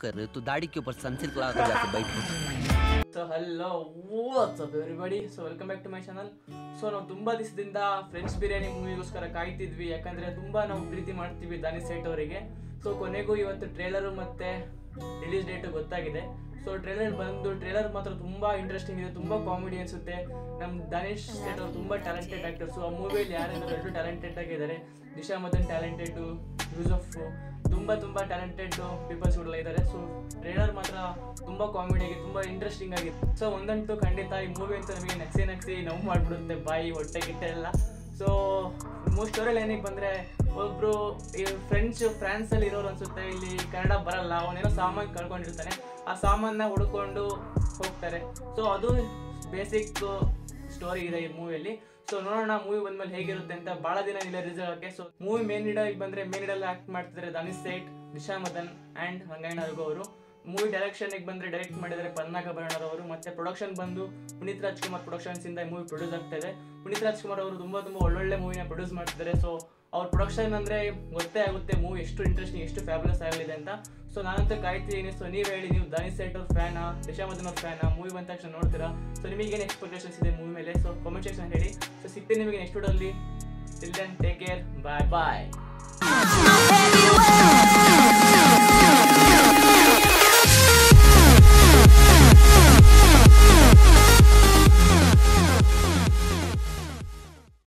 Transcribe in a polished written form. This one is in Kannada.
कर तो दाढ़ी के ऊपर सनसिल्क लगा कर जाके बैठ। So hello whatsapp everybody. So welcome back to my channel. So ನಾವು ತುಂಬ ದಿವಸದಿಂದ ಫ್ರೆಂಡ್ಸ್ ಬಿರಿಯಾನಿ ಮೂವಿಗೋಸ್ಕರ ಕಾಯ್ತಿದ್ವಿ, ಯಾಕಂದರೆ ತುಂಬ ನಾವು ಪ್ರೀತಿ ಮಾಡ್ತೀವಿ ದಾನಿ ಸೇಠ್ ಅವರಿಗೆ. ಸೊ ಕೊನೆಗೂ ಇವತ್ತು ಟ್ರೇಲರು ಮತ್ತು ರಿಲೀಸ್ ಡೇಟು ಗೊತ್ತಾಗಿದೆ. ಸೊ ಟ್ರೇಲರ್ ಮಾತ್ರ ತುಂಬ ಇಂಟ್ರೆಸ್ಟಿಂಗ್ ಇದೆ, ತುಂಬ ಕಾಮಿಡಿ ಅನಿಸುತ್ತೆ. ನಮ್ಮ ದಾನಿಶ್ ಸೇಠ್ ಅವರು ತುಂಬ ಟ್ಯಾಲೆಂಟೆಡ್ ಆ್ಯಕ್ಟರ್ಸು. ಆ ಮೂವಿಯಲ್ಲಿ ಯಾರೆಂದ್ರೆ ಎಲ್ಲರೂ ಟ್ಯಾಲೆಂಟೆಡ್ ಆಗಿದ್ದಾರೆ. ದಿಶಾ ಮದನ್ ಟ್ಯಾಲೆಂಟೆಡು, ಯೂಸಫ್ ತುಂಬ ಟ್ಯಾಲೆಂಟೆಡ್ ಪೀಪಲ್ಸ್ ಕೂಡ ಇದ್ದಾರೆ. ಸೊ ಟ್ರೇಲರ್ ಮಾತ್ರ ತುಂಬ ಕಾಮಿಡಿ ಆಗಿ ತುಂಬ ಇಂಟ್ರೆಸ್ಟಿಂಗ್ ಆಗಿದೆ. ಸೊ ಒಂದಂತೂ ಖಂಡಿತ ಈ ಮೂವಿ ಅಂತೂ ನಮಗೆ ನಗ್ಸಿ ನೋವು ಮಾಡಿಬಿಡುತ್ತೆ, ಬಾಯಿ ಹೊಟ್ಟೆ ಗಿಟ್ಟೆ ಎಲ್ಲ. ಸೊ ಸ್ಟೋರಿಯಲ್ಲಿ ಏನಕ್ಕೆ ಬಂದರೆ, ಒಬ್ಬರು ಈ ಫ್ರಾನ್ಸಲ್ಲಿ ಇರೋರು ಅನಿಸುತ್ತೆ, ಇಲ್ಲಿ ಕನ್ನಡ ಬರಲ್ಲ, ಅವನೇನೋ ಸಾಮಾನು ಕಳ್ಕೊಂಡಿರ್ತಾನೆ, ಆ ಸಾಮಾನ ಹುಡ್ಕೊಂಡು ಹೋಗ್ತಾರೆ. ಸೊ ಅದು ಬೇಸಿಕ್ ಸ್ಟೋರಿ ಇದೆ ಈ ಮೂವಿಯಲ್ಲಿ. ಸೊ ನೋಡೋಣ ಮೂವಿ ಬಂದ್ಮೇಲೆ ಹೇಗಿರುತ್ತೆ ಅಂತ. ಭಾಳ ದಿನ ಇಲ್ಲ ರಿಲೀಸ್ ಆಗೋಕ್ಕೆ. ಸೊ ಮೂವಿ ಮೇನ್ ಲೀಡಾಗಿ ಬಂದರೆ ಮೇನ್ ಲೀಡಲ್ಲಿ ಆ್ಯಕ್ಟ್ ಮಾಡ್ತಿದ್ದಾರೆ ದಾನಿಶ್ ಸೇಠ್, ದಿಶಾ ಮದನ್ ಆ್ಯಂಡ್ ರಂಗಾಯಣ ರಘು ಅವರು. ಮೂವಿ ಡೈರೆಕ್ಷನ್ಗೆ ಬಂದರೆ ಡೈರೆಕ್ಟ್ ಮಾಡಿದ್ದಾರೆ ಪದ್ಮನಾಭ ಅವರು. ಮತ್ತು ಪ್ರೊಡಕ್ಷನ್ ಬಂದು ಪುನೀತ್ ರಾಜ್ಕುಮಾರ್ ಪ್ರೊಡಕ್ಷನ್ಸಿಂದ ಈ ಮೂವಿ ಪ್ರೊಡ್ಯೂಸ್ ಆಗ್ತಾ ಇದೆ. ಪುನೀತ್ ರಾಜ್ಕುಮಾರ್ ಅವರು ತುಂಬ ಒಳ್ಳೊಳ್ಳೆ ಮೂವಿನ ಪ್ರೊಡ್ಯೂಸ್ ಮಾಡ್ತಿದ್ದಾರೆ. ಸೊ ಅವ್ರ ಪ್ರೊಡಕ್ಷನ್ ಅಂದರೆ ಗೊತ್ತೇ ಆಗುತ್ತೆ ಮೂವಿ ಎಷ್ಟು ಇಂಟ್ರೆಸ್ಟಿಂಗ್, ಎಷ್ಟು ಫ್ಯಾಬ್ಯುಲಸ್ ಆಗಲಿದೆ ಅಂತ. ಸೊ ನಾನಂತೂ ಕಾಯ್ತಿದ್ದೀನಿ. ಸೊ ನೀವು ಹೇಳಿ, ನೀವು ದಾನಿಶ್ ಸೇಠ್ ಅವ್ರ ಫ್ಯಾನಾ, ದಿಶಾ ಮದನ್ ಅವ್ರ ಫ್ಯಾನಾ? ಮೂವಿ ಬಂದ ತಕ್ಷಣ ನೋಡ್ತೀರಾ? ಸೊ ನಿಮಗೇನು ಎಕ್ಸ್ಪೆಕ್ಟೇಷನ್ಸ್ ಇದೆ ಮೂವಿ ಮೇಲೆ? ಸೊ ಕಾಮೆಂಟ್ ಸೆಕ್ಷನ್ ಹೇಳಿ. ಸೊ ಸಿಗ್ತೀನಿ ನಿಮಗೆ ನೆಕ್ಸ್ಟ್ ವಿಡಿಯೋಲಿ. ಟಿಲ್ ದೆನ್ ಟೇಕ್ ಕೇರ್, ಬಾಯ್.